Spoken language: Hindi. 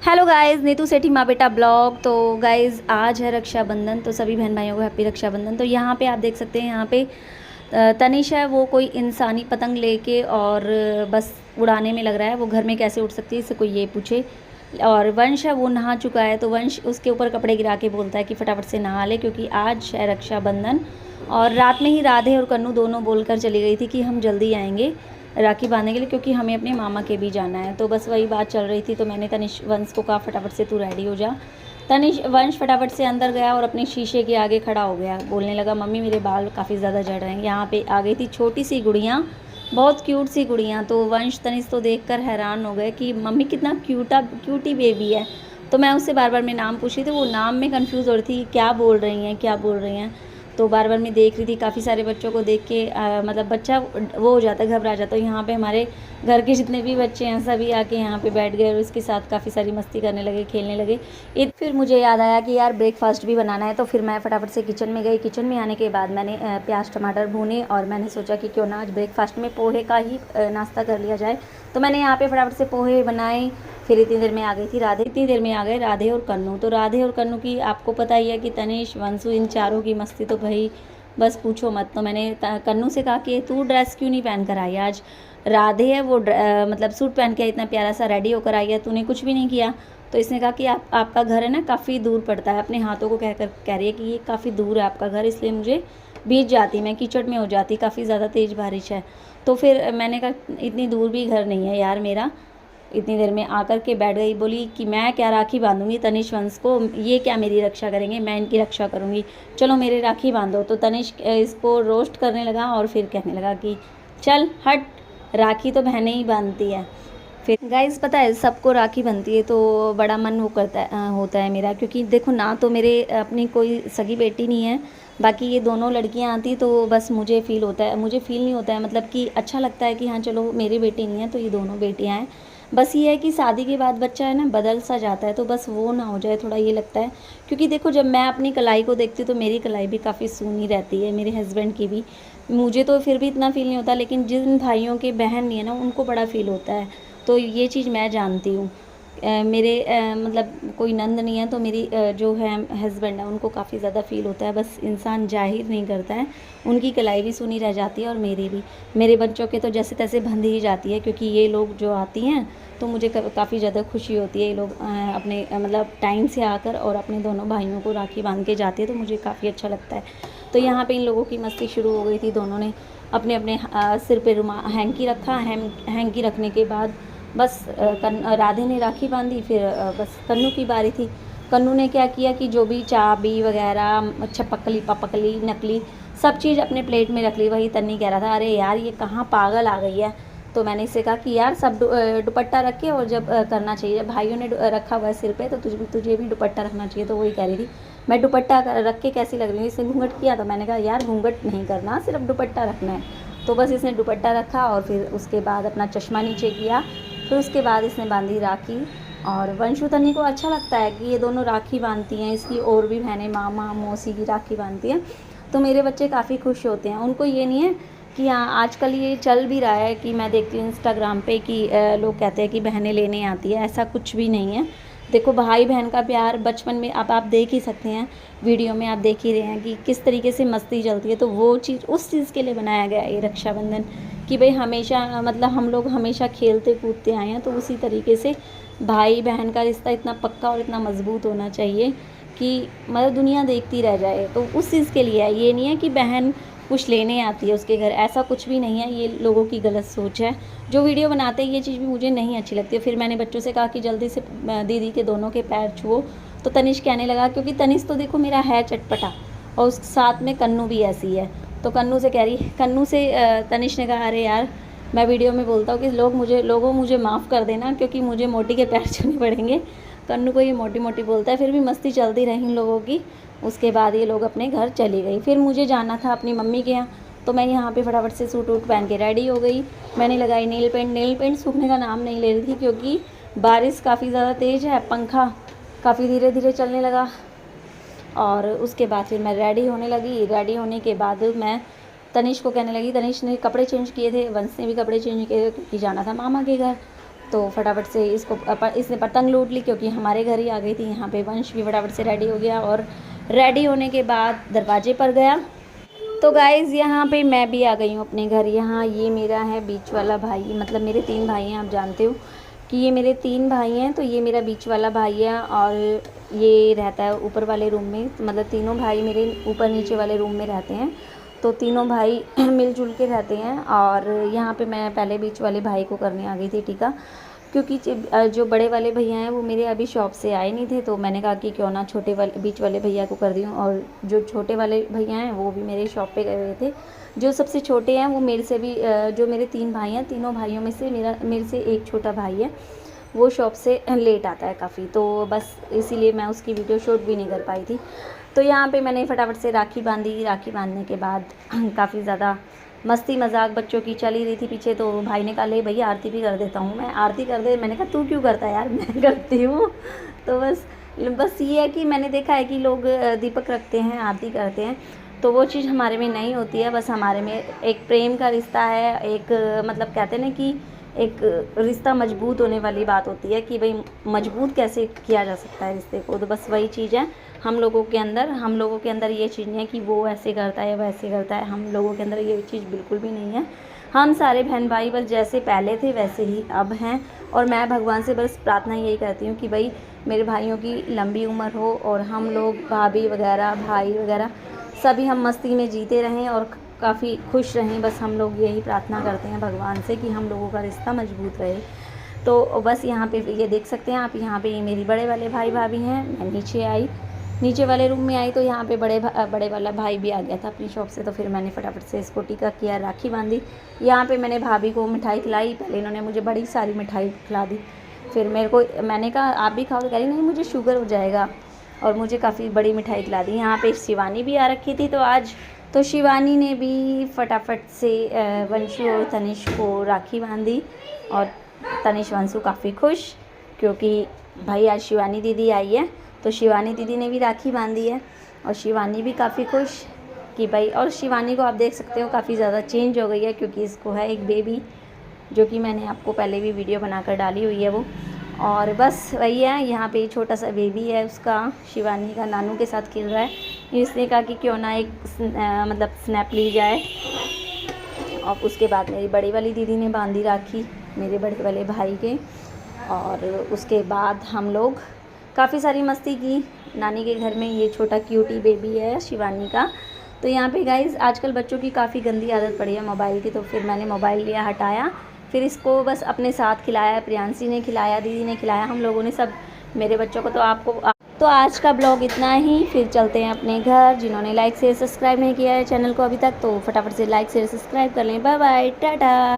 हेलो गाइस, नीतू सेठी माँ बेटा ब्लॉग। तो गाइस आज है रक्षाबंधन, तो सभी बहन भाइयों को हैप्पी रक्षाबंधन। तो यहाँ पे आप देख सकते हैं, यहाँ पे तनिष है, वो कोई इंसानी पतंग लेके और बस उड़ाने में लग रहा है। वो घर में कैसे उड़ सकती है, इससे कोई ये पूछे। और वंश है, वो नहा चुका है, तो वंश उसके ऊपर कपड़े गिरा के बोलता है कि फटाफट से नहा ले, क्योंकि आज है रक्षाबंधन। और रात में ही राधे और कन्नू दोनों बोलकर चली गई थी कि हम जल्दी आएंगे राखी बांधने के लिए, क्योंकि हमें अपने मामा के भी जाना है। तो बस वही बात चल रही थी, तो मैंने तनिष वंश को कहा फटाफट से तू रेडी हो जा। तनिष वंश फटाफट से अंदर गया और अपने शीशे के आगे खड़ा हो गया, बोलने लगा मम्मी मेरे बाल काफ़ी ज़्यादा झड़ रहे हैं। यहाँ पे आ गई थी छोटी सी गुड़िया, बहुत क्यूट सी गुड़िया। तो वंश तनिष तो देखकर हैरान हो गए कि मम्मी कितना क्यूटी बेबी है। तो मैं उससे बार बार मैं नाम पूछ रही थी, वो नाम में कंफ्यूज हो रही थी, क्या बोल रही हैं क्या बोल रही हैं। तो बार बार मैं देख रही थी, काफ़ी सारे बच्चों को देख के मतलब बच्चा वो हो जाता है, घबरा जाता है। यहाँ पे हमारे घर के जितने भी बच्चे हैं सभी आके यहाँ पे बैठ गए और उसके साथ काफ़ी सारी मस्ती करने लगे, खेलने लगे। फिर मुझे याद आया कि यार ब्रेकफास्ट भी बनाना है, तो फिर मैं फटाफट से किचन में गई। किचन में आने के बाद मैंने प्याज टमाटर भूने और मैंने सोचा कि क्यों ना आज ब्रेकफास्ट में पोहे का ही नाश्ता कर लिया जाए। तो मैंने यहाँ पे फटाफट से पोहे बनाए। फिर इतनी देर में आ गई थी राधे, इतनी देर में आ गए राधे और कन्नू। तो राधे और कन्नू की आपको पता ही है कि तनिष वंशु इन चारों की मस्ती तो भाई बस पूछो मत। तो मैंने कन्नू से कहा कि तू ड्रेस क्यों नहीं पहन कर आई आज। राधे है वो मतलब सूट पहन के इतना प्यारा सा रेडी होकर आई है, तूने कुछ भी नहीं किया। तो इसने कहा कि आपका घर है ना काफ़ी दूर पड़ता है, अपने हाथों को कह रही है कि ये काफ़ी दूर है आपका घर, इसलिए मुझे भीग जाती, मैं कीचड़ में हो जाती, काफ़ी ज़्यादा तेज़ बारिश है। तो फिर मैंने कहा इतनी दूर भी घर नहीं है यार मेरा। इतनी देर में आकर के बैठ गई, बोली कि मैं क्या राखी बांधूंगी तनिष वंश को, ये क्या मेरी रक्षा करेंगे, मैं इनकी रक्षा करूंगी, चलो मेरे राखी बांधो। तो तनिष इसको रोस्ट करने लगा और फिर कहने लगा कि चल हट, राखी तो बहनें ही बांधती है। फिर गाइस पता है सबको राखी बनती है तो बड़ा मन वो होता है मेरा, क्योंकि देखो ना तो मेरे अपनी कोई सगी बेटी नहीं है, बाकी ये दोनों लड़कियां आती तो बस मुझे फील होता है, मुझे फील नहीं होता है, मतलब कि अच्छा लगता है कि हाँ चलो मेरी बेटी नहीं है तो ये दोनों बेटियां हैं। बस ये है कि शादी के बाद बच्चा है ना बदल सा जाता है, तो बस वो ना हो जाए, थोड़ा ये लगता है। क्योंकि देखो जब मैं अपनी कलाई को देखती हूँ तो मेरी कलाई भी काफ़ी सूनी रहती है, मेरे हस्बैंड की भी, मुझे तो फिर भी इतना फील नहीं होता, लेकिन जिन भाइयों के बहन नहीं है ना उनको बड़ा फील होता है। तो ये चीज़ मैं जानती हूँ। मेरे मतलब कोई नंद नहीं है, तो मेरी जो है हस्बैंड है उनको काफ़ी ज़्यादा फील होता है, बस इंसान जाहिर नहीं करता है। उनकी कलाई भी सुनी रह जाती है और मेरी भी, मेरे बच्चों के तो जैसे तैसे बंध ही जाती है, क्योंकि ये लोग जो आती हैं तो मुझे काफ़ी ज़्यादा खुशी होती है। ये लोग अपने मतलब टाइम से आकर और अपने दोनों भाइयों को राखी बांध के जाती है, तो मुझे काफ़ी अच्छा लगता है। तो यहाँ पे इन लोगों की मस्ती शुरू हो गई थी, दोनों ने अपने अपने सिर पे हैंकी रखा। हैंकी रखने के बाद बस राधे ने राखी बांधी, फिर बस कन्नू की बारी थी। कन्नू ने क्या किया कि जो भी चाबी वगैरह छपकली पपकली नकली सब चीज़ अपने प्लेट में रख ली। वही तन्नी कह रहा था अरे यार ये कहाँ पागल आ गई है। तो मैंने इससे कहा कि यार सब दुपट्टा रख के, और जब करना चाहिए, जब भाइयों ने रखा हुआ है सिर पे तो तुझे भी दुपट्टा रखना चाहिए। तो वही कह रही थी मैं दुपट्टा रख के कैसी लग रही हूँ, इसने घूंघट किया। तो मैंने कहा यार घूंघट नहीं करना, सिर्फ दुपट्टा रखना है। तो बस इसने दुपट्टा रखा और फिर उसके बाद अपना चश्मा नीचे किया, फिर उसके बाद इसने बांधी राखी। और वंशु तन्नी को अच्छा लगता है कि ये दोनों राखी बांधती हैं, इसकी और भी बहनें मामा मौसी की राखी बांधती हैं। तो मेरे बच्चे काफ़ी खुश होते हैं। उनको ये नहीं है कि हाँ आजकल ये चल भी रहा है कि मैं देखती हूँ इंस्टाग्राम पे कि लोग कहते हैं कि बहनें लेने आती है, ऐसा कुछ भी नहीं है। देखो भाई बहन का प्यार बचपन में अब आप देख ही सकते हैं, वीडियो में आप देख ही रहे हैं कि किस तरीके से मस्ती चलती है। तो वो चीज़ उस चीज़ के लिए बनाया गया है ये रक्षाबंधन, कि भाई हमेशा मतलब हम लोग हमेशा खेलते कूदते आए हैं, तो उसी तरीके से भाई बहन का रिश्ता इतना पक्का और इतना मजबूत होना चाहिए कि मतलब दुनिया देखती रह जाए। तो उस चीज़ के लिए है, ये नहीं है कि बहन कुछ लेने आती है उसके घर, ऐसा कुछ भी नहीं है। ये लोगों की गलत सोच है, जो वीडियो बनाते हैं ये चीज़ भी मुझे नहीं अच्छी लगती है। फिर मैंने बच्चों से कहा कि जल्दी से दीदी के दोनों के पैर छुओ। तो तनिष कहने लगा, क्योंकि तनिष तो देखो मेरा है चटपटा, और उस साथ में कन्नू भी ऐसी है। तो कन्नू से कह रही, कन्नू से तनिष ने कहा अरे यार मैं वीडियो में बोलता हूँ कि लोगों मुझे माफ़ कर देना, क्योंकि मुझे मोटी के पैर छूने पड़ेंगे। कन्नू को ये मोटी मोटी बोलता है। फिर भी मस्ती चलती रही इन लोगों की। उसके बाद ये लोग अपने घर चली गई। फिर मुझे जाना था अपनी मम्मी के यहाँ, तो मैं यहाँ पे फटाफट से सूट वूट पहन के रेडी हो गई। मैंने लगाई नेल पेंट सूखने का नाम नहीं ले रही थी, क्योंकि बारिश काफ़ी ज़्यादा तेज़ है, पंखा काफ़ी धीरे धीरे चलने लगा। और उसके बाद फिर मैं रेडी होने लगी। रेडी होने के बाद मैं तनिष को कहने लगी, तनिष ने कपड़े चेंज किए थे, वंश ने भी कपड़े चेंज किए थे क्योंकि जाना था मामा के घर। तो फटाफट से इसने पतंग लूट ली क्योंकि हमारे घर ही आ गई थी। यहाँ पे वंश भी फटाफट से रेडी हो गया और रेडी होने के बाद दरवाजे पर गया। तो गाइज़ यहाँ पे मैं भी आ गई हूँ अपने घर। यहाँ ये मेरा है बीच वाला भाई, मतलब मेरे 3 भाई हैं, आप जानते हो कि ये मेरे 3 भाई हैं। तो ये मेरा बीच वाला भाई है और ये रहता है ऊपर वाले रूम में, मतलब तीनों भाई मेरे ऊपर नीचे वाले रूम में रहते हैं। तो तीनों भाई मिलजुल के रहते हैं। और यहाँ पे मैं पहले बीच वाले भाई को करने आ गई थी टीका, क्योंकि जो बड़े वाले भैया हैं वो मेरे अभी शॉप से आए नहीं थे। तो मैंने कहा कि क्यों ना बीच वाले भैया को कर दी हूँ। और जो छोटे वाले भैया हैं वो भी मेरे शॉप पे गए हुए थे। जो सबसे छोटे हैं वो मेरे से भी, जो मेरे 3 भाई हैं, तीनों भाइयों में से मेरे से एक छोटा भाई है, वो शॉप से लेट आता है काफ़ी। तो बस इसीलिए मैं उसकी वीडियो शूट भी नहीं कर पाई थी। तो यहाँ पे मैंने फटाफट से राखी बांधी। राखी बांधने के बाद काफ़ी ज़्यादा मस्ती मजाक बच्चों की चल ही रही थी पीछे। तो भाई ने कहा ले भैया आरती भी कर देता हूँ मैं। आरती कर दे, मैंने कहा तू क्यों करता है यार, मैं करती हूँ। तो बस ये है कि मैंने देखा है कि लोग दीपक रखते हैं, आरती करते हैं, तो वो चीज़ हमारे में नहीं होती है। बस हमारे में एक प्रेम का रिश्ता है, एक मतलब कहते हैं ना कि एक रिश्ता मजबूत होने वाली बात होती है कि भाई मजबूत कैसे किया जा सकता है रिश्ते को। तो बस वही चीज़ है हम लोगों के अंदर ये चीज़ नहीं है कि वो ऐसे करता है वैसे करता है। हम लोगों के अंदर ये चीज़ बिल्कुल भी नहीं है। हम सारे बहन भाई बस जैसे पहले थे वैसे ही अब हैं। और मैं भगवान से बस प्रार्थना यही करती हूँ कि भाई मेरे भाइयों की लंबी उम्र हो और हम लोग भाभी वगैरह भाई वगैरह सभी हम मस्ती में जीते रहें और काफ़ी खुश रहें। बस हम लोग यही प्रार्थना करते हैं भगवान से कि हम लोगों का रिश्ता मजबूत रहे। तो बस यहाँ पे ये देख सकते हैं आप, यहाँ पे ये मेरी बड़े वाले भाई भाभी हैं। मैं नीचे वाले रूम में आई तो यहाँ पे बड़े वाला भाई भी आ गया था अपनी शॉप से। तो फिर मैंने फटाफट से इसको टीका किया, राखी बांधी। यहाँ पे मैंने भाभी को मिठाई खिलाई। पहले इन्होंने मुझे बड़ी सारी मिठाई खिला दी, फिर मैंने कहा आप भी खाओ, तो कह रही नहीं मुझे शुगर हो जाएगा, और मुझे काफ़ी बड़ी मिठाई खिला दी। यहाँ पे शिवानी भी आ रखी थी। तो आज तो शिवानी ने भी फटाफट से वंशु और तनिष को राखी बांधी। और तनिष वंशु काफ़ी खुश क्योंकि भाई आज शिवानी दीदी आई है। तो शिवानी दीदी ने भी राखी बांधी है और शिवानी भी काफ़ी खुश कि भाई, और शिवानी को आप देख सकते हो काफ़ी ज़्यादा चेंज हो गई है क्योंकि इसको है एक बेबी, जो कि मैंने आपको पहले भी वीडियो बनाकर डाली हुई है वो। और बस वही है, यहाँ पे छोटा सा बेबी है उसका, शिवानी का नानू के साथ खेल रहा है। इसने कहा कि क्यों ना एक मतलब स्नैप ली जाए। और उसके बाद मेरी बड़ी वाली दीदी ने बांधी राखी मेरे बड़े वाले भाई के। और उसके बाद हम लोग काफ़ी सारी मस्ती की नानी के घर में। ये छोटा क्यूटी बेबी है शिवानी का। तो यहाँ पे गाइज़ आजकल बच्चों की काफ़ी गंदी आदत पड़ी है मोबाइल की। तो फिर मैंने मोबाइल लिया, हटाया, फिर इसको बस अपने साथ खिलाया। प्रियांशी ने खिलाया, दीदी ने खिलाया, हम लोगों ने सब मेरे बच्चों को। तो आज का ब्लॉग इतना ही। फिर चलते हैं अपने घर। जिन्होंने लाइक शेयर सब्सक्राइब नहीं किया है चैनल को अभी तक, तो फटाफट से लाइक शेयर सब्सक्राइब कर लें। Bye bye, Tata.